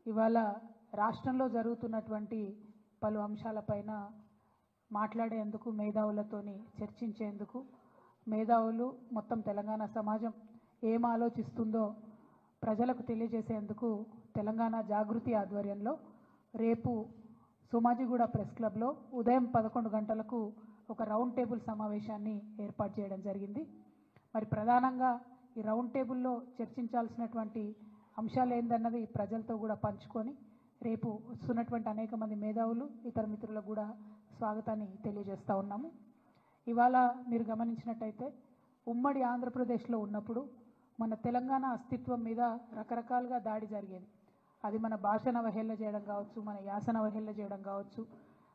ఇవాళ రాష్ట్రంలో జరుగుతున్నటువంటి పలు అంశాలపైన మాట్లాడేందుకు మేధావులతోని చర్చించేందుకు మేధావులు మొత్తం తెలంగాణ సమాజం ఏం ఆలోచిస్తుందో ప్రజలకు తెలియజేసేందుకు తెలంగాణ జాగృతి ఆధ్వర్యంలో రేపు సోమాజిగూడ ప్రెస్ క్లబ్లో ఉదయం 11 గంటలకు ఒక రౌండ్ టేబుల్ సమావేశాన్ని ఏర్పాటు చేయడం జరిగింది. మరి ప్రధానంగా ఈ రౌండ్ టేబుల్లో చర్చించాల్సినటువంటి అంశాలు ఏందన్నది ప్రజలతో కూడా పంచుకొని రేపు వస్తున్నటువంటి అనేక మంది మేధావులు ఇతర మిత్రులకు కూడా స్వాగతాన్ని తెలియజేస్తూ ఉన్నాము. ఇవాళ మీరు గమనించినట్టయితే ఉమ్మడి ఆంధ్రప్రదేశ్లో ఉన్నప్పుడు మన తెలంగాణ అస్తిత్వం మీద రకరకాలుగా దాడి జరిగేది. అది మన భాషను అవహేళన చేయడం కావచ్చు, మన యాసను అవహేళన చేయడం కావచ్చు,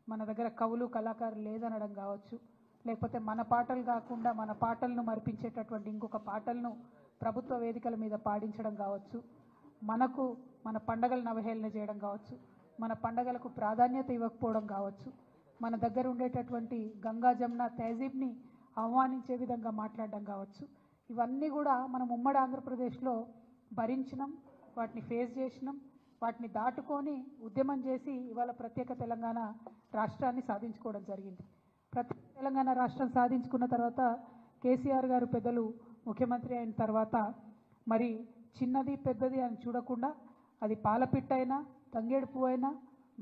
మన దగ్గర కవులు కళాకారులు లేదనడం కావచ్చు, లేకపోతే మన పాటలు కాకుండా మన పాటలను మరిపించేటటువంటి ఇంకొక పాటలను ప్రభుత్వ వేదికల మీద పాడించడం కావచ్చు, మన పండగలను అవహేళన చేయడం కావచ్చు, మన పండగలకు ప్రాధాన్యత ఇవ్వకపోవడం కావచ్చు, మన దగ్గర ఉండేటటువంటి గంగా జమున తహజీబ్ని అవమానించే విధంగా మాట్లాడడం కావచ్చు, ఇవన్నీ కూడా మనం ఉమ్మడి ఆంధ్రప్రదేశ్లో భరించినాం, వాటిని ఫేస్ చేసినాం, వాటిని దాటుకొని ఉద్యమం చేసి ఇవాళ ప్రత్యేక తెలంగాణ రాష్ట్రాన్ని సాధించుకోవడం జరిగింది. ప్రత్యేక తెలంగాణ రాష్ట్రం సాధించుకున్న తర్వాత కేసీఆర్ గారు పెద్దలు ముఖ్యమంత్రి అయిన తర్వాత మరి చిన్నది పెద్దది అని చూడకుండా అది పాలపిట్టైనా, తంగేడు పువ్వైనా,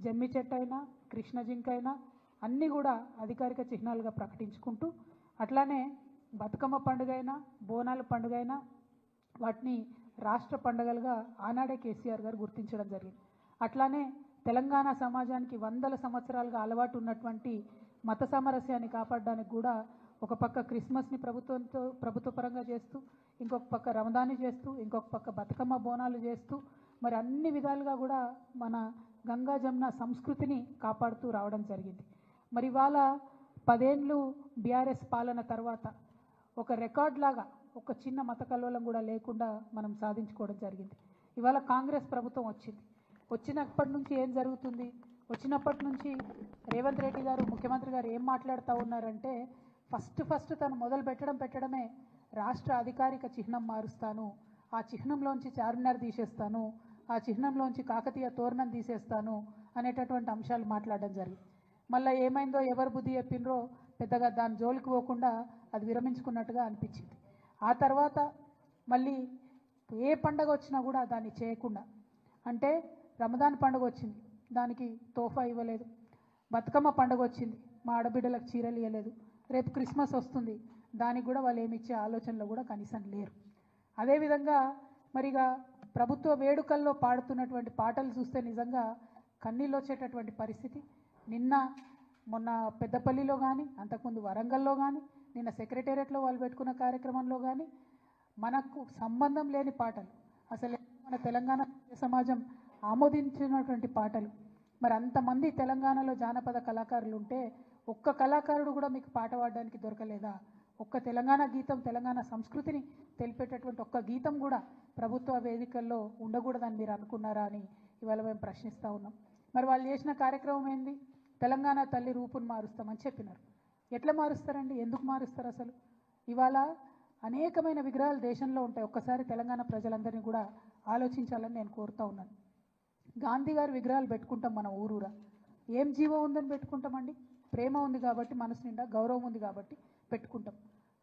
జమ్మి చెట్టైనా, కృష్ణ జింకైనా అన్నీ కూడా అధికారిక చిహ్నాలుగా ప్రకటించుకుంటూ అట్లానే బతుకమ్మ పండుగైనా, బోనాల పండుగైనా వాటిని రాష్ట్ర పండుగలుగా ఆనాడే కేసీఆర్ గారు గుర్తించడం జరిగింది. అట్లానే తెలంగాణ సమాజానికి వందల సంవత్సరాలుగా అలవాటు ఉన్నటువంటి మత సామరస్యాన్ని కాపాడడానికి కూడా ఒక పక్క క్రిస్మస్ని ప్రభుత్వపరంగా చేస్తూ, ఇంకొక పక్క రమదాన్ని చేస్తూ, ఇంకొక పక్క బతుకమ్మ బోనాలు చేస్తూ మరి అన్ని విధాలుగా కూడా మన గంగా జమున సంస్కృతిని కాపాడుతూ రావడం జరిగింది. మరి ఇవాళ 10 ఏళ్ళు బీఆర్ఎస్ పాలన తర్వాత ఒక రికార్డ్ లాగా ఒక చిన్న మత కల్లోలం కూడా లేకుండా మనం సాధించుకోవడం జరిగింది. ఇవాళ కాంగ్రెస్ ప్రభుత్వం వచ్చినప్పటి నుంచి ఏం జరుగుతుంది? వచ్చినప్పటి నుంచి రేవంత్ రెడ్డి గారు ముఖ్యమంత్రి గారు ఏం మాట్లాడుతూ ఉన్నారంటే ఫస్ట్ తను మొదలు పెట్టడమే రాష్ట్ర అధికారిక చిహ్నం మారుస్తాను, ఆ చిహ్నంలోంచి చార్మినార్ తీసేస్తాను, ఆ చిహ్నంలోంచి కాకతీయ తోరణం తీసేస్తాను అనేటటువంటి అంశాలు మాట్లాడడం జరిగింది. మళ్ళీ ఏమైందో ఎవరు బుద్ధి చెప్పినరో పెద్దగా దాని జోలికి పోకుండా అది విరమించుకున్నట్టుగా అనిపించింది. ఆ తర్వాత మళ్ళీ ఏ పండగ వచ్చినా కూడా దాన్ని చేయకుండా, అంటే రమదాన్ పండుగ వచ్చింది దానికి తోఫా ఇవ్వలేదు, బతుకమ్మ పండుగ వచ్చింది మా ఆడబిడ్డలకు చీరలు ఇవ్వలేదు, రేపు క్రిస్మస్ వస్తుంది దానికి కూడా వాళ్ళు ఏమి ఇచ్చే ఆలోచనలో కూడా కనీసం లేరు. అదేవిధంగా మరిగా ప్రభుత్వ వేడుకల్లో పాడుతున్నటువంటి పాటలు చూస్తే నిజంగా కన్నీళ్ళు వచ్చేటటువంటి పరిస్థితి. మొన్న పెద్దపల్లిలో కానీ, అంతకుముందు వరంగల్లో కానీ, నిన్న సెక్రటేరియట్లో వాళ్ళు పెట్టుకున్న కార్యక్రమంలో కానీ మనకు సంబంధం లేని పాటలు, అసలు మన తెలంగాణ సమాజం ఆమోదించినటువంటి పాటలు. మరి అంతమంది తెలంగాణలో జానపద కళాకారులు ఉంటే ఒక్క కళాకారుడు కూడా మీకు పాట పాడడానికి దొరకలేదా? ఒక్క తెలంగాణ గీతం, తెలంగాణ సంస్కృతిని తెలిపేటటువంటి ఒక్క గీతం కూడా ప్రభుత్వ వేదికల్లో ఉండకూడదని మీరు అనుకున్నారా అని ఇవాళ మేము ప్రశ్నిస్తూ ఉన్నాం. మరి వాళ్ళు చేసిన కార్యక్రమం ఏంది? తెలంగాణ తల్లి రూపును మారుస్తామని చెప్పినారు. ఎట్లా మారుస్తారండి? ఎందుకు మారుస్తారు? అసలు ఇవాళ అనేకమైన విగ్రహాలు దేశంలో ఉంటాయి. ఒక్కసారి తెలంగాణ ప్రజలందరినీ కూడా ఆలోచించాలని నేను కోరుతూ ఉన్నాను. గాంధీ గారి విగ్రహాలు పెట్టుకుంటాం మనం ఊరూరా. ఏం జీవం ఉందని పెట్టుకుంటామండి? ప్రేమ ఉంది కాబట్టి, మనసు నిండా గౌరవం ఉంది కాబట్టి పెట్టుకుంటాం.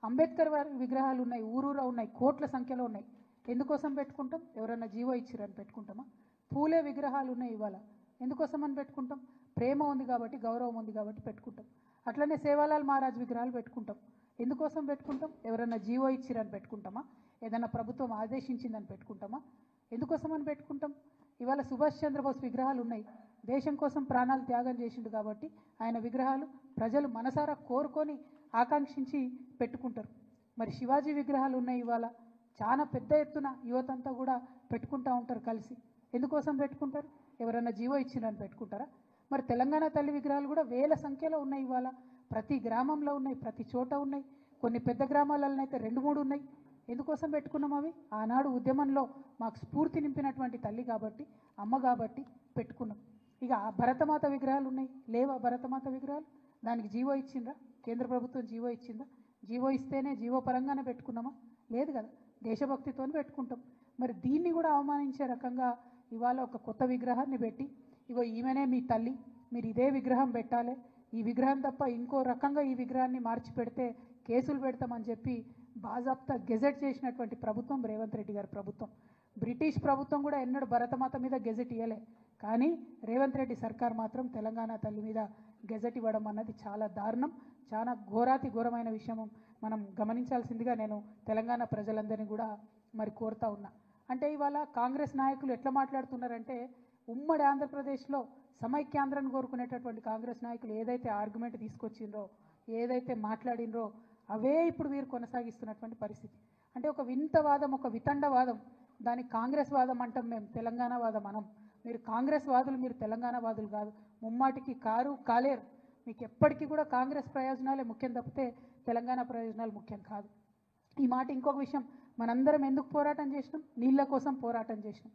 అంబేద్కర్ వారి విగ్రహాలు ఉన్నాయి, ఊరూరా ఉన్నాయి, కోట్ల సంఖ్యలో ఉన్నాయి. ఎందుకోసం పెట్టుకుంటాం? ఎవరన్నా జీవో ఇచ్చిరని పెట్టుకుంటామా? పూలే విగ్రహాలు ఉన్నాయి ఇవాళ, ఎందుకోసం అని పెట్టుకుంటాం? ప్రేమ ఉంది కాబట్టి, గౌరవం ఉంది కాబట్టి పెట్టుకుంటాం. అట్లనే సేవాలాల్ మహారాజ్ విగ్రహాలు పెట్టుకుంటాం. ఎందుకోసం పెట్టుకుంటాం? ఎవరన్నా జీవో ఇచ్చిరని పెట్టుకుంటామా? ఏదైనా ప్రభుత్వం ఆదేశించిందని పెట్టుకుంటామా? ఎందుకోసం అని పెట్టుకుంటాం? ఇవాళ సుభాష్ చంద్రబోస్ విగ్రహాలు ఉన్నాయి, దేశం కోసం ప్రాణాలు త్యాగం చేసిండు కాబట్టి ఆయన విగ్రహాలు ప్రజలు మనసారా కోరుకొని ఆకాంక్షించి పెట్టుకుంటారు. మరి శివాజీ విగ్రహాలు ఉన్నాయి ఇవాళ, చాలా పెద్ద ఎత్తున యువతంతా కూడా పెట్టుకుంటూ ఉంటారు కలిసి. ఎందుకోసం పెట్టుకుంటారు? ఎవరైనా జీవో ఇచ్చిరని పెట్టుకుంటారా? మరి తెలంగాణ తల్లి విగ్రహాలు కూడా వేల సంఖ్యలో ఉన్నాయి ఇవాళ, ప్రతి గ్రామంలో ఉన్నాయి, ప్రతి చోట ఉన్నాయి, కొన్ని పెద్ద గ్రామాలలో అయితే 2-3 ఉన్నాయి. ఎందుకోసం పెట్టుకున్నాం? అవి ఆనాడు ఉద్యమంలో మాకు స్ఫూర్తి నింపినటువంటి తల్లి కాబట్టి, అమ్మ కాబట్టి పెట్టుకున్నాం. ఇక భరతమాత విగ్రహాలు ఉన్నాయి, లేవా భరతమాత విగ్రహాలు? దానికి జీవో ఇచ్చిందా? కేంద్ర ప్రభుత్వం జీవో ఇచ్చిందా? జీవో ఇస్తేనే జీవో పరంగానే పెట్టుకున్నామా? లేదు కదా, దేశభక్తితో పెట్టుకుంటాం. మరి దీన్ని కూడా అవమానించే రకంగా ఇవాళ ఒక కొత్త విగ్రహాన్ని పెట్టి ఇగో ఈమెనే మీ తల్లి, మీరు ఇదే విగ్రహం పెట్టాలి, ఈ విగ్రహం తప్ప ఇంకో రకంగా ఈ విగ్రహాన్ని మార్చి పెడితే కేసులు పెడతామని చెప్పి బాజాప్తా గెజెట్ చేసినటువంటి ప్రభుత్వం రేవంత్ రెడ్డి గారి ప్రభుత్వం. బ్రిటిష్ ప్రభుత్వం కూడా ఎన్నడూ భరతమాత మీద గెజెట్ ఇవ్వలే, కానీ రేవంత్ రెడ్డి సర్కార్ మాత్రం తెలంగాణ తల్లి మీద గెజెట్ ఇవ్వడం అన్నది చాలా దారుణం, చాలా ఘోరాతి ఘోరమైన విషయం మనం గమనించాల్సిందిగా నేను తెలంగాణ ప్రజలందరినీ కూడా మరి కోరుతా ఉన్నా. అంటే ఇవాళ కాంగ్రెస్ నాయకులు ఎట్లా మాట్లాడుతున్నారంటే ఉమ్మడి ఆంధ్రప్రదేశ్లో సమైక్యాంధ్రాన్ని కోరుకునేటటువంటి కాంగ్రెస్ నాయకులు ఏదైతే ఆర్గ్యుమెంట్ తీసుకొచ్చిండ్రో, ఏదైతే మాట్లాడినరో అవే ఇప్పుడు వీరు కొనసాగిస్తున్నటువంటి పరిస్థితి. అంటే ఒక వింతవాదం, ఒక వితండవాదం, దానికి కాంగ్రెస్ వాదం అంటాం మేము, తెలంగాణ వాదం అనం. మీరు కాంగ్రెస్ వాదులు, మీరు తెలంగాణ వాదులు కాదు, ముమ్మాటికి కాలేరు. మీకు ఎప్పటికీ కూడా కాంగ్రెస్ ప్రయోజనాలే ముఖ్యం తప్పితే తెలంగాణ ప్రయోజనాలు ముఖ్యం కాదు. ఈ మాట ఇంకొక విషయం, మనందరం ఎందుకు పోరాటం చేసినాం? నీళ్ళ కోసం పోరాటం చేసినాం.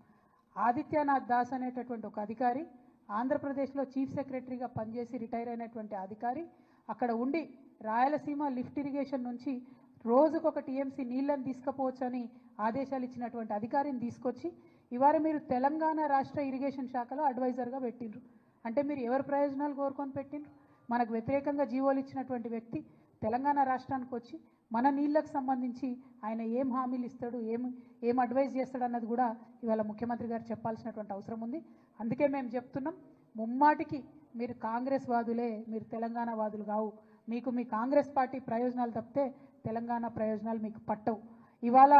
ఆదిత్యనాథ్ దాస్ అనేటటువంటి ఒక అధికారి ఆంధ్రప్రదేశ్లో చీఫ్ సెక్రటరీగా పనిచేసి రిటైర్ అయినటువంటి అధికారి అక్కడ ఉండి రాయలసీమ లిఫ్ట్ ఇరిగేషన్ నుంచి రోజుకొక టీఎంసీ నీళ్ళని తీసుకుపోవచ్చని ఆదేశాలు ఇచ్చినటువంటి అధికారిని తీసుకొచ్చి ఇవాళ మీరు తెలంగాణ రాష్ట్ర ఇరిగేషన్ శాఖలో అడ్వైజర్గా పెట్టిండ్రు. అంటే మీరు ఎవరి ప్రయోజనాలు కోరుకొని పెట్టిండ్రు? మనకు వ్యతిరేకంగా జీవోలు ఇచ్చినటువంటి వ్యక్తి తెలంగాణ రాష్ట్రానికి వచ్చి మన నీళ్ళకు సంబంధించి ఆయన ఏం హామీలు ఇస్తాడు, ఏం అడ్వైజ్ చేస్తాడు అన్నది కూడా ఇవాళ ముఖ్యమంత్రి గారు చెప్పాల్సినటువంటి అవసరం ఉంది. అందుకే మేము చెప్తున్నాం, ముమ్మాటికి మీరు కాంగ్రెస్ వాదులే, మీరు తెలంగాణ వాదులు కావు. మీకు మీ కాంగ్రెస్ పార్టీ ప్రయోజనాలు తప్పితే తెలంగాణ ప్రయోజనాలు మీకు పట్టవు. ఇవాళ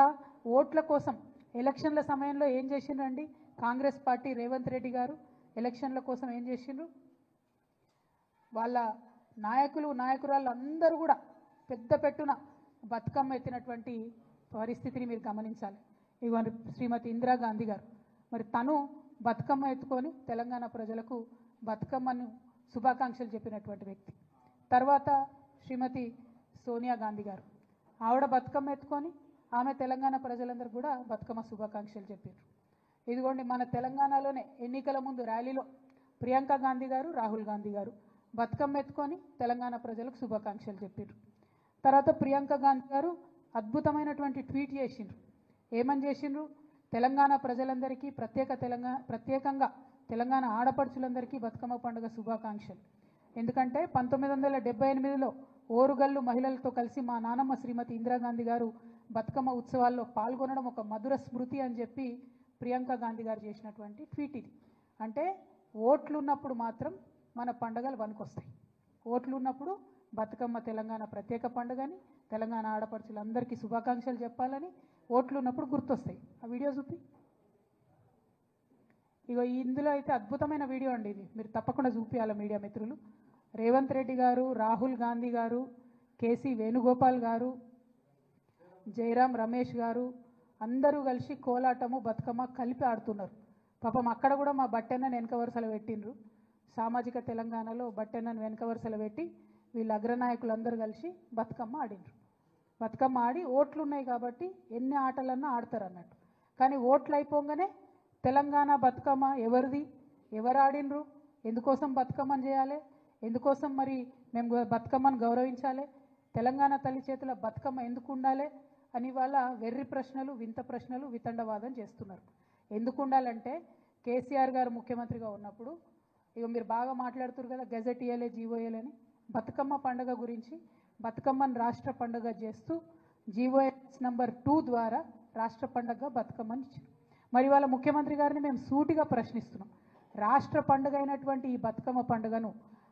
ఓట్ల కోసం ఎలక్షన్ల సమయంలో ఏం చేసిండ్రండి కాంగ్రెస్ పార్టీ? రేవంత్ రెడ్డి గారు ఎలక్షన్ల కోసం ఏం చేసిండ్రు? వాళ్ళ నాయకురాళ్ళు అందరూ కూడా పెద్ద పెట్టున బతుకమ్మ ఎత్తినటువంటి పరిస్థితిని మీరు గమనించాలి. ఇవ్వండి శ్రీమతి ఇందిరాగాంధీ గారు, మరి తను బతుకమ్మ ఎత్తుకొని తెలంగాణ ప్రజలకు బతుకమ్మను శుభాకాంక్షలు చెప్పినటువంటి వ్యక్తి. తర్వాత శ్రీమతి సోనియా గాంధీ గారు, ఆవిడ బతుకమ్మ ఎత్తుకొని ఆమె తెలంగాణ ప్రజలందరూ కూడా బతుకమ్మ శుభాకాంక్షలు చెప్పారు. ఇదిగోండి మన తెలంగాణలోనే ఎన్నికల ముందు ర్యాలీలో ప్రియాంక గాంధీ గారు, రాహుల్ గాంధీ గారు బతుకమ్మ ఎత్తుకొని తెలంగాణ ప్రజలకు శుభాకాంక్షలు చెప్పారు. తర్వాత ప్రియాంక గాంధీ గారు అద్భుతమైనటువంటి ట్వీట్ చేసిండ్రు. ఏమని చేసిండ్రు? తెలంగాణ ప్రజలందరికీ ప్రత్యేకంగా తెలంగాణ ఆడపడుచులందరికీ బతుకమ్మ పండుగ శుభాకాంక్షలు. ఎందుకంటే 1978లో ఓరుగల్లు మహిళలతో కలిసి మా నానమ్మ శ్రీమతి ఇందిరాగాంధీ గారు బతుకమ్మ ఉత్సవాల్లో పాల్గొనడం ఒక మధుర స్మృతి అని చెప్పి ప్రియాంక గాంధీ గారు చేసినటువంటి ట్వీట్ ఇది. అంటే ఓట్లు ఉన్నప్పుడు మాత్రం మన పండుగలు వనుకొస్తాయి. ఓట్లు ఉన్నప్పుడు బతుకమ్మ తెలంగాణ ప్రత్యేక పండుగని, తెలంగాణ ఆడపడుచులందరికీ శుభాకాంక్షలు చెప్పాలని ఓట్లు ఉన్నప్పుడు గుర్తొస్తాయి. ఆ వీడియో చూపి. ఇగో ఇందులో అయితే అద్భుతమైన వీడియో అండి ఇది, మీరు తప్పకుండా చూపించాలి మీడియా మిత్రులు. రేవంత్ రెడ్డి గారు, రాహుల్ గాంధీ గారు, కేసీ వేణుగోపాల్ గారు, జయరాం రమేష్ గారు అందరూ కలిసి కోలాటము బతుకమ్మ కలిపి ఆడుతున్నారు. పాపం అక్కడ కూడా మా బట్టెన్నను వెనక వరుసలో పెట్టిండ్రు. సామాజిక తెలంగాణలో బట్టెన్నను వెనక వరుసలో పెట్టి వీళ్ళ అగ్రనాయకులందరూ కలిసి బతుకమ్మ ఆడిండ్రు. బతుకమ్మ ఆడి ఓట్లు ఉన్నాయి కాబట్టి ఎన్ని ఆటలన్నా ఆడతారు అన్నట్టు. కానీ ఓట్లు అయిపోగానే తెలంగాణ బతుకమ్మ ఎవరిది, ఎవరు ఆడిండ్రు, ఎందుకోసం బతుకమ్మని చేయాలి, ఎందుకోసం మరి మేము బతుకమ్మను గౌరవించాలి, తెలంగాణ తల్లి చేతుల బతుకమ్మ ఎందుకు ఉండాలి అని వాళ్ళ వెర్రి ప్రశ్నలు, వింత ప్రశ్నలు, వితండవాదం చేస్తున్నారు. ఎందుకు ఉండాలంటే కేసీఆర్ గారు ముఖ్యమంత్రిగా ఉన్నప్పుడు ఇక మీరు బాగా మాట్లాడుతున్నారు కదా, గెజెట్ ఇయ్యలే, జీవో ఇయ్యలేని. బతుకమ్మ పండుగ గురించి బతుకమ్మను రాష్ట్ర పండుగ చేస్తూ జీవోఎస్ నంబర్ 2 ద్వారా రాష్ట్ర పండుగ బతుకమ్మని ఇచ్చారు. మరి వాళ్ళ ముఖ్యమంత్రి గారిని మేము సూటిగా ప్రశ్నిస్తున్నాం, రాష్ట్ర పండుగ అయినటువంటి ఈ బతుకమ్మ పండుగను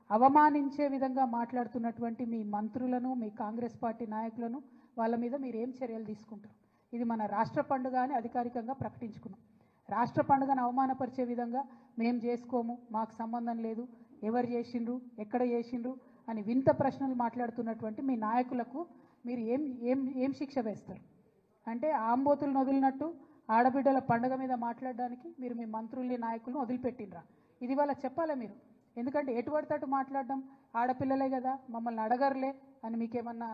అవమానించే విధంగా మాట్లాడుతున్నటువంటి మీ మంత్రులను, మీ కాంగ్రెస్ పార్టీ నాయకులను వాళ్ళ మీద మీరు ఏం చర్యలు తీసుకుంటారు? ఇది మన రాష్ట్ర పండుగ అని అధికారికంగా ప్రకటించుకున్నాం. రాష్ట్ర పండుగను అవమానపరిచే విధంగా మేము చేసుకోము, మాకు సంబంధం లేదు, ఎవరు చేసిండ్రు, ఎక్కడ చేసిండ్రు అని వింత ప్రశ్నలు మాట్లాడుతున్నటువంటి మీ నాయకులకు మీరు ఏం శిక్ష వేస్తారు? అంటే ఆంబోతులను వదిలినట్టు ఆడబిడ్డల పండుగ మీద మాట్లాడడానికి మీరు మీ మంత్రుల్ని, నాయకులను వదిలిపెట్టినరా? ఇది వాళ్ళకి చెప్పాలి మీరు. ఎందుకంటే ఎటువంటి అటు మాట్లాడడం, ఆడపిల్లలే కదా మమ్మల్ని అడగరులే అని మీకేమన్నా,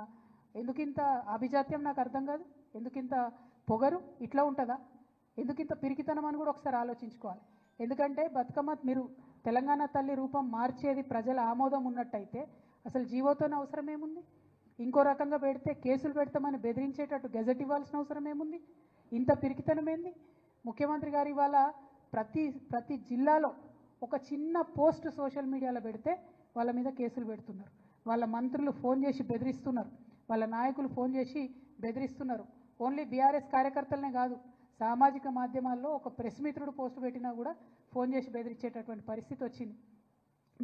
ఎందుకింత అభిజాత్యం నాకు అర్థం కాదు. ఎందుకింత పొగరు? ఇట్లా ఉంటుందా? ఎందుకింత పిరికితనం అని కూడా ఒకసారి ఆలోచించుకోవాలి. ఎందుకంటే బతుకమ్మ మీరు తెలంగాణ తల్లి రూపం మార్చేది ప్రజల ఆమోదం ఉన్నట్టయితే అసలు జీవోతోనే అవసరం ఏముంది? ఇంకో రకంగా పెడితే కేసులు పెడతామని బెదిరించేటట్టు గెజెట్ ఇవ్వాల్సిన అవసరం ఏముంది? ఇంత పిరికితనం ఏంది? ముఖ్యమంత్రి గారు ఇవాళ ప్రతి జిల్లాలో ఒక చిన్న పోస్ట్ సోషల్ మీడియాలో పెడితే వాళ్ళ మీద కేసులు పెడుతున్నారు. వాళ్ళ మంత్రులు ఫోన్ చేసి బెదిరిస్తున్నారు. వాళ్ళ నాయకులు ఫోన్ చేసి బెదిరిస్తున్నారు. ఓన్లీ బీఆర్ఎస్ కార్యకర్తలనే కాదు, సామాజిక మాధ్యమాల్లో ఒక ప్రెస్ మిత్రుడు పోస్ట్ పెట్టినా కూడా ఫోన్ చేసి బెదిరించేటటువంటి పరిస్థితి వచ్చింది.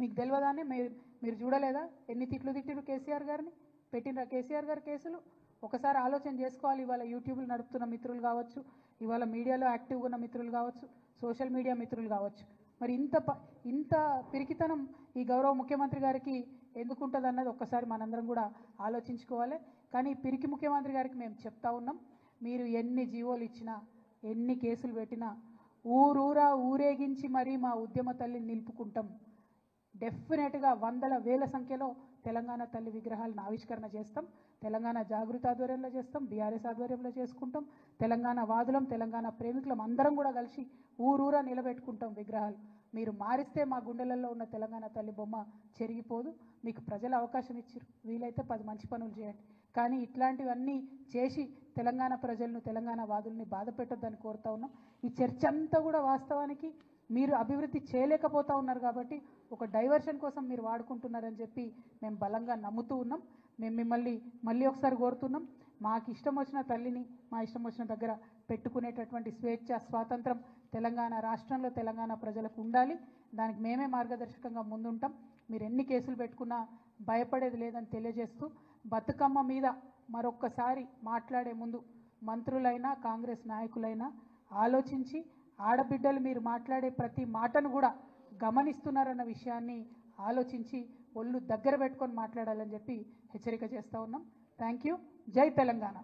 మీకు తెలియదానే మీరు చూడలేదా ఎన్ని తిట్లు తిట్టిరు కేసీఆర్ గారిని? పెట్టినరా కేసీఆర్ గారి కేసులు? ఒకసారి ఆలోచన చేసుకోవాలి. ఇవాళ యూట్యూబ్లు నడుపుతున్న మిత్రులు కావచ్చు, ఇవాళ మీడియాలో యాక్టివ్గా ఉన్న మిత్రులు కావచ్చు, సోషల్ మీడియా మిత్రులు కావచ్చు, మరి ఇంత పిరికితనం ఈ గౌరవ ముఖ్యమంత్రి గారికి ఎందుకుంటుంది అన్నది ఒక్కసారి మనందరం కూడా ఆలోచించుకోవాలి. కానీ పిరికి ముఖ్యమంత్రి గారికి మేము చెప్తా ఉన్నాం, మీరు ఎన్ని జీవోలు ఇచ్చినా ఎన్ని కేసులు పెట్టినా ఊరూరా ఊరేగించి మరీ మా ఉద్యమ తల్లిని నిలుపుకుంటాం. డెఫినెట్గా వందల వేల సంఖ్యలో తెలంగాణ తల్లి విగ్రహాలను ఆవిష్కరణ చేస్తాం. తెలంగాణ జాగృతి ఆధ్వర్యంలో చేస్తాం, బీఆర్ఎస్ ఆధ్వర్యంలో చేసుకుంటాం. తెలంగాణ వాదులం, తెలంగాణ ప్రేమికులం అందరం కూడా కలిసి ఊరూరా నిలబెట్టుకుంటాం విగ్రహాలు. మీరు మారిస్తే మా గుండెలలో ఉన్న తెలంగాణ తల్లి బొమ్మ చెరిగిపోదు. మీకు ప్రజలు అవకాశం ఇచ్చారు, వీలైతే 10 మంచి పనులు చేయండి. కానీ ఇట్లాంటివన్నీ చేసి తెలంగాణ ప్రజలను, తెలంగాణ వాదుల్ని బాధ పెట్టొద్దని కోరుతా ఉన్నాం. ఈ చర్చ అంతా కూడా వాస్తవానికి మీరు అభివృద్ధి చేయలేకపోతా ఉన్నారు కాబట్టి ఒక డైవర్షన్ కోసం మీరు వాడుకుంటున్నారని చెప్పి మేము బలంగా నమ్ముతూ ఉన్నాం. మేము మిమ్మల్ని మళ్ళీ ఒకసారి కోరుతున్నాం, మాకు ఇష్టం వచ్చిన తల్లిని మా ఇష్టం వచ్చిన దగ్గర పెట్టుకునేటటువంటి స్వేచ్ఛ, స్వాతంత్రం తెలంగాణ రాష్ట్రంలో తెలంగాణ ప్రజలకు ఉండాలి. దానికి మేమే మార్గదర్శకంగా ముందుంటాం. మీరు ఎన్ని కేసులు పెట్టుకున్నా భయపడేది లేదని తెలియజేస్తూ, బతుకమ్మ మీద మరొక్కసారి మాట్లాడే ముందు మంత్రులైనా కాంగ్రెస్ నాయకులైనా ఆలోచించి, ఆడబిడ్డలు మీరు మాట్లాడే ప్రతి మాటను కూడా గమనిస్తున్నారన్న విషయాన్ని ఆలోచించి ఒళ్ళు దగ్గర పెట్టుకొని మాట్లాడాలని చెప్పి హెచ్చరిక చేస్తూ ఉన్నాం. Thank you. జై తెలంగాణ.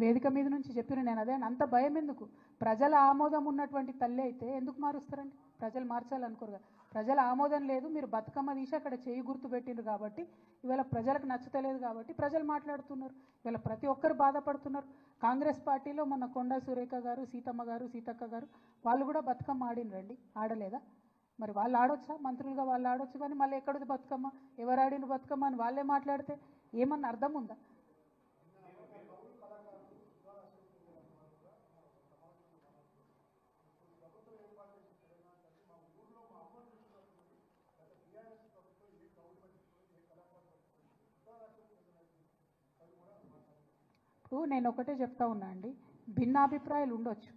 వేదిక మీద నుంచి చెప్పిన నేను అదే, అంత భయం ఎందుకు? ప్రజల ఆమోదం ఉన్నటువంటి తల్లి అయితే ఎందుకు మారుస్తారండి? ప్రజలు మార్చాలనుకోరు కదా. ప్రజల ఆమోదం లేదు, మీరు బతుకమ్మ తీసి అక్కడ చేయి గుర్తు పెట్టిండ్రు కాబట్టి ఇవాళ ప్రజలకు నచ్చుతలేదు కాబట్టి ప్రజలు మాట్లాడుతున్నారు. ఇవాళ ప్రతి ఒక్కరు బాధపడుతున్నారు. కాంగ్రెస్ పార్టీలో మొన్న కొండా సురేఖ గారు, సీతమ్మ గారు, సీతక్క గారు వాళ్ళు కూడా బతుకమ్మ ఆడినరండి, ఆడలేదా? మరి వాళ్ళు ఆడొచ్చా? మంత్రులుగా వాళ్ళు ఆడొచ్చు, కానీ మళ్ళీ ఎక్కడిది బతుకమ్మ, ఎవరు ఆడిన బతుకమ్మ అని వాళ్ళే మాట్లాడితే ఏమన్నా అర్థం ఉందా? ఇప్పుడు నేను ఒకటే చెప్తా ఉన్నా అండి, భిన్నాభిప్రాయాలు ఉండొచ్చు.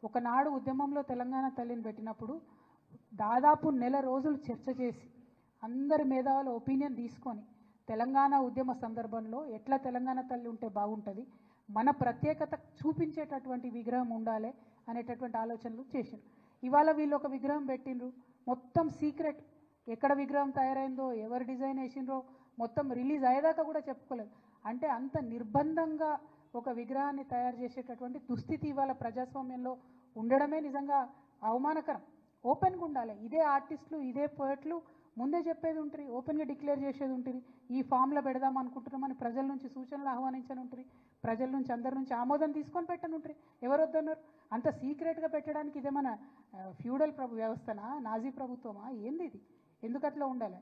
ఒకనాడు ఉద్యమంలో తెలంగాణ తల్లిని పెట్టినప్పుడు దాదాపు నెల రోజులు చర్చ చేసి అందరి మేధావుల ఒపీనియన్ తీసుకొని తెలంగాణ ఉద్యమ సందర్భంలో ఎట్లా తెలంగాణ తల్లి ఉంటే బాగుంటుంది, మన ప్రత్యేకత చూపించేటటువంటి విగ్రహం ఉండాలి అనేటటువంటి ఆలోచనలు చేశారు. ఇవాళ వీళ్ళు ఒక విగ్రహం పెట్టిండ్రు, మొత్తం సీక్రెట్. ఎక్కడ విగ్రహం తయారైందో, ఎవరు డిజైన్ వేసిండ్రో మొత్తం రిలీజ్ అయ్యేదాకా కూడా చెప్పుకోలేదు. అంటే అంత నిర్బంధంగా ఒక విగ్రహాన్ని తయారు చేసేటటువంటి దుస్థితి ఇవాళ ప్రజాస్వామ్యంలో ఉండడమే నిజంగా అవమానకరం. ఓపెన్గా ఉండాలి. ఇదే ఆర్టిస్టులు, ఇదే పోయట్లు ముందే చెప్పేది ఉంటుంది, ఓపెన్గా డిక్లేర్ చేసేది ఉంటుంది. ఈ ఫామ్లో పెడదాం అనుకుంటున్నామని ప్రజల నుంచి సూచనలు ఆహ్వానించని ఉంటుంది, ప్రజల నుంచి అందరి నుంచి ఆమోదం తీసుకొని పెట్టని ఉంటుంది. ఎవరు వద్దన్నారు? అంత సీక్రెట్గా పెట్టడానికి ఇదేమన్నా ఫ్యూడల్ వ్యవస్థనా, నాజీ ప్రభుత్వమా, ఏంది ఇది? ఎందుకు అట్లా ఉండాలి?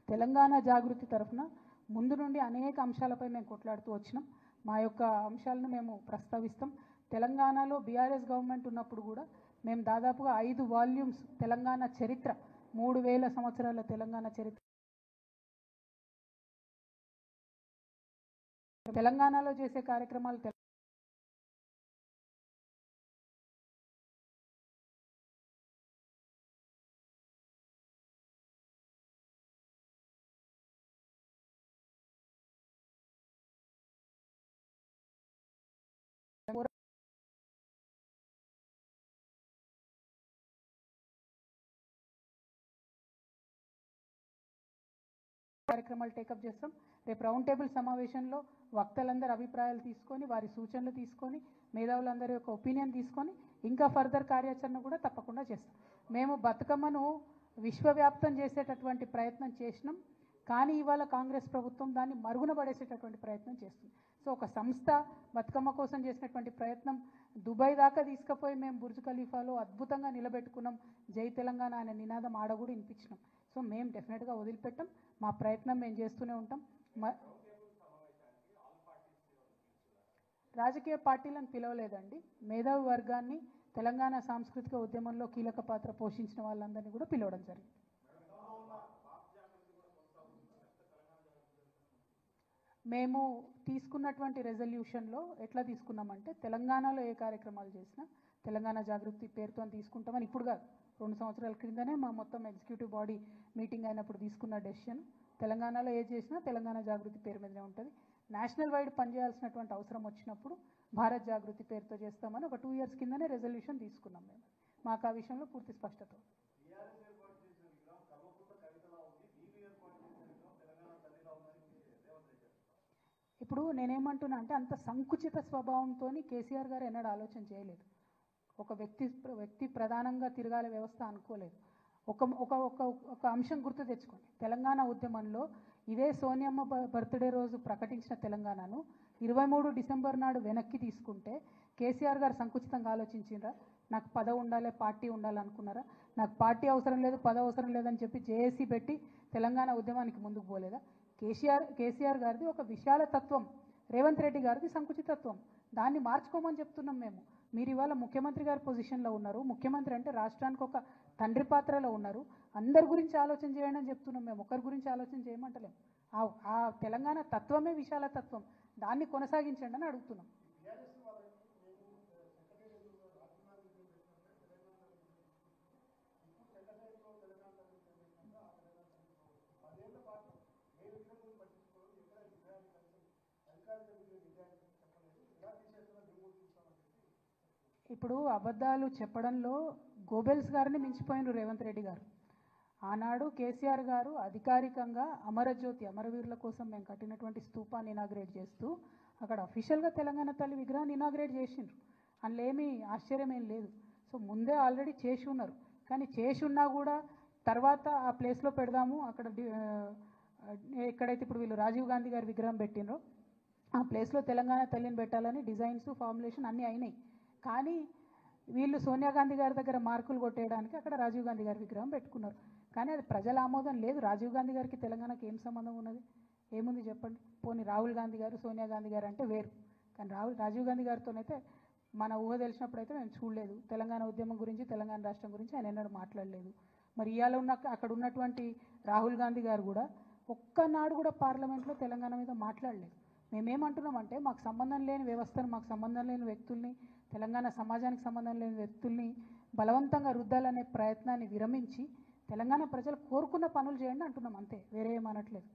తెలంగాణ జాగృతి తరఫున ముందు నుండి అనేక అంశాలపై మేము కొట్లాడుతూ వచ్చినాం. మా యొక్క అంశాలను మేము ప్రస్తావిస్తాం. తెలంగాణలో బీఆర్ఎస్ గవర్నమెంట్ ఉన్నప్పుడు కూడా మేము దాదాపుగా 5 వాల్యూమ్స్ తెలంగాణ చరిత్ర, 3000 సంవత్సరాల తెలంగాణ చరిత్ర తెలంగాణలో చేసే కార్యక్రమాలు కార్యక్రమాలు టేకప్ చేస్తాం. రేపు రౌండ్ టేబుల్ సమావేశంలో వక్తలందరి అభిప్రాయాలు తీసుకొని, వారి సూచనలు తీసుకొని, మేధావులందరి యొక్క ఒపీనియన్ తీసుకొని ఇంకా ఫర్దర్ కార్యాచరణ కూడా తప్పకుండా చేస్తాం. మేము బతుకమ్మను విశ్వవ్యాప్తం చేసేటటువంటి ప్రయత్నం చేసినాం, కానీ ఇవాళ కాంగ్రెస్ ప్రభుత్వం దాన్ని మరుగున పడేసేటటువంటి ప్రయత్నం చేస్తుంది. సో ఒక సంస్థ బతుకమ్మ కోసం చేసినటువంటి ప్రయత్నం దుబాయ్ దాకా తీసుకుపోయి మేము బుర్జ్ ఖలీఫాలో అద్భుతంగా నిలబెట్టుకున్నాం. జై తెలంగాణ అనే నినాదం ఆడ కూడా వినిపించినాం. సో మేము డెఫినెట్గా వదిలిపెట్టాం. మా ప్రయత్నం మేము చేస్తూనే ఉంటాం. రాజకీయ పార్టీలను పిలవలేదండి. మేధావి వర్గాన్ని తెలంగాణ సాంస్కృతిక ఉద్యమంలో కీలక పాత్ర పోషించిన వాళ్ళందరినీ కూడా పిలవడం జరిగింది. మేము తీసుకున్నటువంటి రెజల్యూషన్లో ఎట్లా తీసుకున్నామంటే తెలంగాణలో ఏ కార్యక్రమాలు చేసినా తెలంగాణ జాగృతి పేరుతో తీసుకుంటామని ఇప్పుడు కాదు, 2 సంవత్సరాల క్రిందనే మా మొత్తం ఎగ్జిక్యూటివ్ బాడీ మీటింగ్ అయినప్పుడు తీసుకున్న డెసిషన్. తెలంగాణలో ఏ చేసినా తెలంగాణ జాగృతి పేరు మీదనే ఉంటుంది. నేషనల్ వైడ్ పనిచేయాల్సినటువంటి అవసరం వచ్చినప్పుడు భారత్ జాగృతి పేరుతో చేస్తామని ఒక 2 ఇయర్స్ కిందనే రెజల్యూషన్ తీసుకున్నాం. మేము మాకు ఆ విషయంలో పూర్తి స్పష్టత. ఇప్పుడు నేనేమంటున్నా అంటే అంత సంకుచిత స్వభావంతో కేసీఆర్ గారు ఎన్నడూ ఆలోచన చేయలేదు. ఒక వ్యక్తి ప్రధానంగా తిరగాల వ్యవస్థ అనుకోలేదు. ఒక ఒక ఒక ఒక అంశం గుర్తు తెచ్చుకోండి. తెలంగాణ ఉద్యమంలో ఇదే సోనియమ్మ బర్త్డే రోజు ప్రకటించిన తెలంగాణను 23 డిసెంబర్ నాడు వెనక్కి తీసుకుంటే కేసీఆర్ గారు సంకుచితంగా ఆలోచించారా? నాకు పదవి ఉండాలి, పార్టీ ఉండాలనుకున్నారా? నాకు పార్టీ అవసరం లేదు, పదవి అవసరం లేదని చెప్పి జేఏసీ పెట్టి తెలంగాణ ఉద్యమానికి ముందుకు పోలేదా? కేసీఆర్ గారిది ఒక విశాల తత్వం, రేవంత్ రెడ్డి గారిది సంకుచితత్వం. దాన్ని మార్చుకోమని చెప్తున్నాం మేము. మీరు ఇవాళ ముఖ్యమంత్రి గారి పొజిషన్లో ఉన్నారు. ముఖ్యమంత్రి అంటే రాష్ట్రానికి ఒక తండ్రి పాత్రలో ఉన్నారు. అందరి గురించి ఆలోచన చేయండి అని చెప్తున్నాం మేము. ఒకరి గురించి ఆలోచన చేయమంటలేం. ఆ తెలంగాణ తత్వమే విశాల తత్వం. దాన్ని కొనసాగించండి అని అడుగుతున్నాం. ఇప్పుడు అబద్ధాలు చెప్పడంలో గోబెల్స్ గారిని మించిపోయిన రేవంత్ రెడ్డి గారు. ఆనాడు కేసీఆర్ గారు అధికారికంగా అమరజ్యోతి అమరవీరుల కోసం మేము కట్టినటువంటి స్తూపాన్ని ఇనాగ్రేట్ చేస్తూ అక్కడ అఫీషియల్గా తెలంగాణ తల్లి విగ్రహాన్ని ఇనాగ్రేట్ చేసిండ్రు. అందులో ఏమీ ఆశ్చర్యం ఏం లేదు. సో ముందే ఆల్రెడీ చేసి ఉన్నారు. కానీ చేసి ఉన్నా కూడా తర్వాత ఆ ప్లేస్లో పెడదాము, అక్కడ ఎక్కడైతే ఇప్పుడు వీళ్ళు రాజీవ్ గాంధీ గారి విగ్రహం పెట్టినరో ఆ ప్లేస్లో తెలంగాణ తల్లిని పెట్టాలని డిజైన్స్ ఫార్ములేషన్ అన్నీ అయినాయి. కానీ వీళ్ళు సోనియా గాంధీ గారి దగ్గర మార్కులు కొట్టేయడానికి అక్కడ రాజీవ్ గాంధీ గారి విగ్రహం పెట్టుకున్నారు. కానీ అది ప్రజల ఆమోదం లేదు. రాజీవ్ గాంధీ గారికి తెలంగాణకి ఏం సంబంధం ఉన్నది? ఏముంది చెప్పండి. పోనీ రాహుల్ గాంధీ గారు, సోనియా గాంధీ గారు అంటే వేరు. కానీ రాజీవ్ గాంధీ గారితోనైతే మన ఊహ తెలిసినప్పుడు అయితే మేము చూడలేదు. తెలంగాణ ఉద్యమం గురించి, తెలంగాణ రాష్ట్రం గురించి ఆయన ఎన్నడూ మాట్లాడలేదు. మరి ఇవాళ అక్కడ ఉన్నటువంటి రాహుల్ గాంధీ గారు కూడా ఒక్కనాడు కూడా పార్లమెంట్లో తెలంగాణ మీద మాట్లాడలేదు. మేమేమంటున్నామంటే మాకు సంబంధం లేని వ్యవస్థను, మాకు సంబంధం లేని వ్యక్తుల్ని, తెలంగాణ సమాజానికి సంబంధం లేని వ్యక్తుల్ని బలవంతంగా రుద్దాలనే ప్రయత్నాన్ని విరమించి తెలంగాణ ప్రజలు కోరుకున్న పనులు చేయండి అంటున్నాం. అంతే, వేరే ఏమనట్లేదు.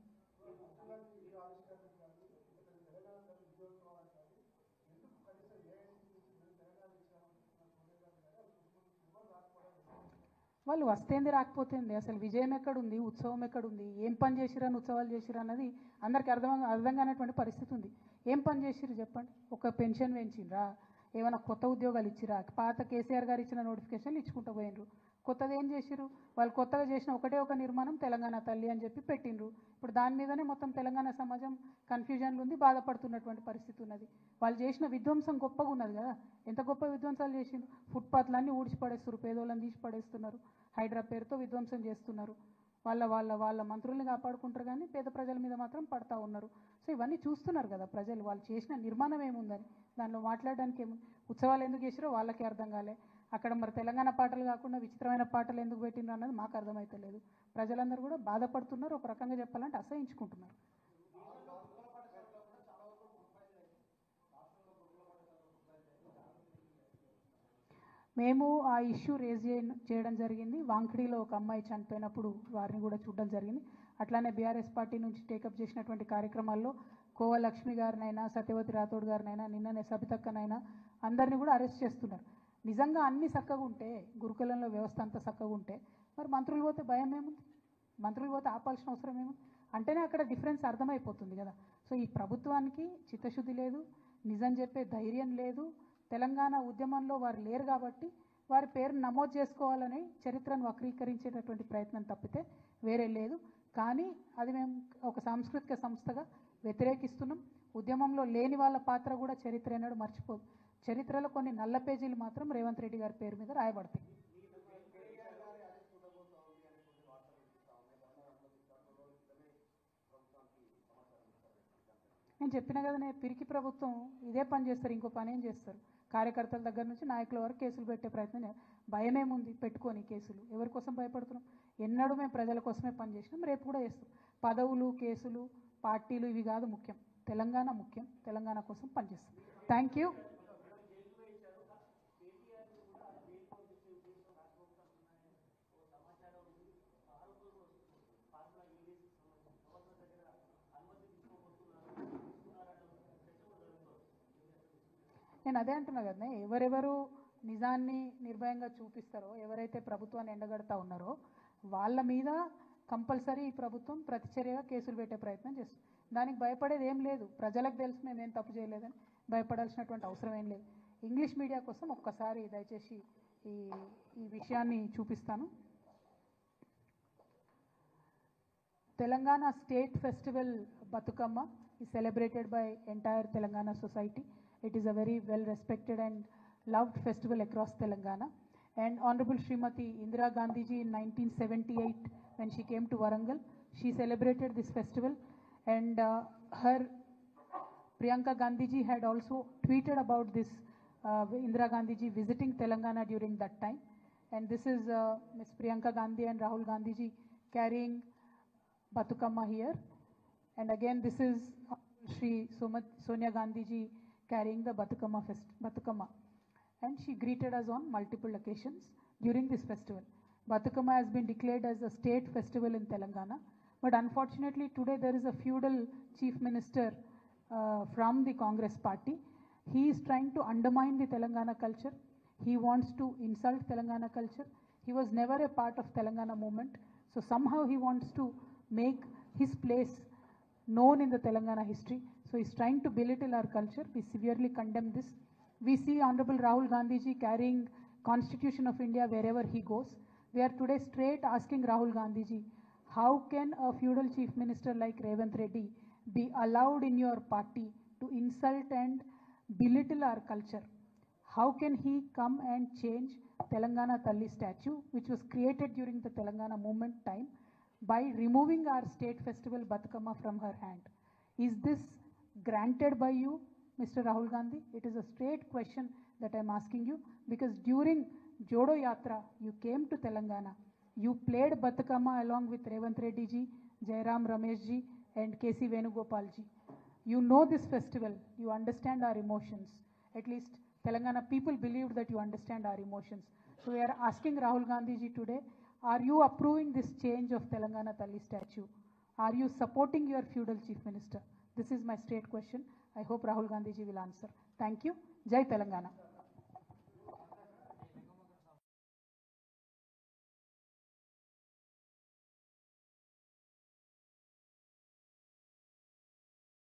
వాళ్ళు వస్తేంది రాకపోతేంది, అసలు విజయం ఎక్కడుంది, ఉత్సవం ఎక్కడుంది, ఏం పని చేసిరని ఉత్సవాలు చేసిరు అన్నది అందరికీ అర్థం కానటువంటి పరిస్థితి ఉంది. ఏం పని చేసిరు చెప్పండి? ఒక పెన్షన్ పెంచిండ్రా? ఏమైనా కొత్త ఉద్యోగాలు ఇచ్చిరా? పాత కేసీఆర్ గారు ఇచ్చిన నోటిఫికేషన్లు ఇచ్చుకుంటూ పోయినరు. కొత్తది ఏం చేసిరు? వాళ్ళు కొత్తగా చేసిన ఒకటే ఒక నిర్మాణం తెలంగాణ తల్లి అని చెప్పి పెట్టినరు. ఇప్పుడు దాని మీదనే మొత్తం తెలంగాణ సమాజం కన్ఫ్యూజన్లు ఉంది, బాధపడుతున్నటువంటి పరిస్థితి ఉన్నది. వాళ్ళు చేసిన విధ్వంసం గొప్పగా ఉన్నది కదా. ఎంత గొప్ప విధ్వంసాలు చేసిండ్రు? ఫుట్పాత్లన్నీ ఊడ్చి పడేస్తున్నారు, పేదోళ్ళని తీసి పడేస్తున్నారు, హైడ్రా పేరుతో విధ్వంసం చేస్తున్నారు. వాళ్ళ మంత్రుల్ని కాపాడుకుంటారు కానీ పేద ప్రజల మీద మాత్రం పడతా ఉన్నారు. సో ఇవన్నీ చూస్తున్నారు కదా ప్రజలు. వాళ్ళు చేసిన నిర్మాణం ఏముందని దానిలో మాట్లాడడానికి ఏముంది? ఉత్సవాలు ఎందుకు చేసిరో వాళ్ళకే అర్థం కాలే. అక్కడ మరి తెలంగాణ పాటలు కాకుండా విచిత్రమైన పాటలు ఎందుకు పెట్టిండ్రు అన్నది మాకు అర్థమైతలేదు. ప్రజలందరూ కూడా బాధపడుతున్నారు, ఒక రకంగా చెప్పాలంటే అసహించుకుంటున్నారు. మేము ఆ ఇష్యూ రేజ్ చేయడం జరిగింది. వాంఖడిలో ఒక అమ్మాయి చనిపోయినప్పుడు వారిని కూడా చూడడం జరిగింది. అట్లానే బీఆర్ఎస్ పార్టీ నుంచి టేకప్ చేసినటువంటి కార్యక్రమాల్లో కోవ లక్ష్మి గారినైనా, సత్యవతి రాథోడ్ గారినైనా, నిన్ననే సబితక్కనైనా అందరినీ కూడా అరెస్ట్ చేస్తున్నారు. నిజంగా అన్ని చక్కగా ఉంటే, గురుకులంలో వ్యవస్థ అంతా చక్కగా ఉంటే మరి మంత్రులు పోతే భయం ఏముంది? మంత్రులు పోతే ఆపాల్సిన అవసరం ఏముంది? అంటేనే అక్కడ డిఫరెన్స్ అర్థమైపోతుంది కదా. సో ఈ ప్రభుత్వానికి చిత్తశుద్ధి లేదు, నిజం చెప్పే ధైర్యం లేదు. తెలంగాణ ఉద్యమంలో వారు లేరు కాబట్టి వారి పేరును నమోదు చేసుకోవాలని చరిత్రను వక్రీకరించేటటువంటి ప్రయత్నం తప్పితే వేరే లేదు. కానీ అది మేము ఒక సాంస్కృతిక సంస్థగా వ్యతిరేకిస్తున్నాం. ఉద్యమంలో లేని వాళ్ళ పాత్ర కూడా చరిత్ర ఎన్నడూ మర్చిపోదు. చరిత్రలో కొన్ని నల్ల పేజీలు మాత్రం రేవంత్ రెడ్డి గారి పేరు మీద రాయబడతాయి. నేను చెప్పిన కదనే, పిరికి ప్రభుత్వం ఇదే పని చేస్తారు, ఇంకో పని ఏం చేస్తారు. కార్యకర్తల దగ్గర నుంచి నాయకుల వరకు కేసులు పెట్టే ప్రయత్నం. భయమేముంది పెట్టుకొని కేసులు? ఎవరి కోసం భయపడుతున్నాం? ఎన్నడూ మేము ప్రజల కోసమే పనిచేసినాం, రేపు కూడా చేస్తాం. పదవులు, కేసులు, పార్టీలు ఇవి కాదు ముఖ్యం. తెలంగాణ ముఖ్యం. తెలంగాణ కోసం పనిచేస్తాం. Thank you. నేను అదే అంటున్నా కదనే, ఎవరెవరు నిజాన్ని నిర్భయంగా చూపిస్తారో, ఎవరైతే ప్రభుత్వాన్ని ఎండగడతా ఉన్నారో వాళ్ళ మీద కంపల్సరీ ఈ ప్రభుత్వం ప్రతిచర్యగా కేసులు పెట్టే ప్రయత్నం చేస్తుంది. దానికి భయపడేది ఏం లేదు. ప్రజలకు తెలుసు మేమేం తప్పు చేయలేదని, భయపడాల్సినటువంటి అవసరం ఏం లేదు. ఇంగ్లీష్ మీడియా కోసం ఒక్కసారి దయచేసి ఈ విషయాన్ని చూపిస్తాను. Telangana State Festival Batukama is celebrated by entire Telangana society. It is a very well respected and loved festival across Telangana. And Honorable Srimati Indira Gandhi ji in 1978, when she came to Warangal, she celebrated this festival. And her Priyanka Gandhi ji had also tweeted about this Indira Gandhi ji visiting Telangana during that time. And this is Ms. Priyanka Gandhi and Rahul Gandhi ji carrying Batukama here. And again, this is Shri Sonia Gandhi ji carrying the Batukama. And she greeted us on multiple occasions during this festival. Batukama has been declared as a state festival in Telangana. But unfortunately, today there is a feudal chief minister from the Congress party. He is trying to undermine the Telangana culture. He wants to insult Telangana culture. He was never a part of Telangana movement. So somehow he wants to make his place known in the Telangana history. So he's trying to belittle our culture. We severely condemn this. We see Honorable Rahul Gandhi ji carrying Constitution of India wherever he goes. We are today straight asking Rahul Gandhi ji, how can a feudal chief minister like Revanth Reddy be allowed in your party to insult and belittle our culture? How can he come and change Telangana Talli statue, which was created during the Telangana movement time, by removing our state festival Batukama from her hand? Is this granted by you, Mr. Rahul Gandhi? It is a straight question that I am asking you, because during Jodo Yatra, you came to Telangana. You played Batukama along with Revanth Reddy ji, Jairam Ramesh ji, and K.C. Venugopal ji. You know this festival. You understand our emotions. At least Telangana people believed that you understand our emotions. So we are asking Rahul Gandhi ji today, are you approving this change of Telangana Talli statue? Are you supporting your feudal chief minister? This is my straight question. I hope Rahul Gandhi ji will answer. Thank you. Jai Telangana.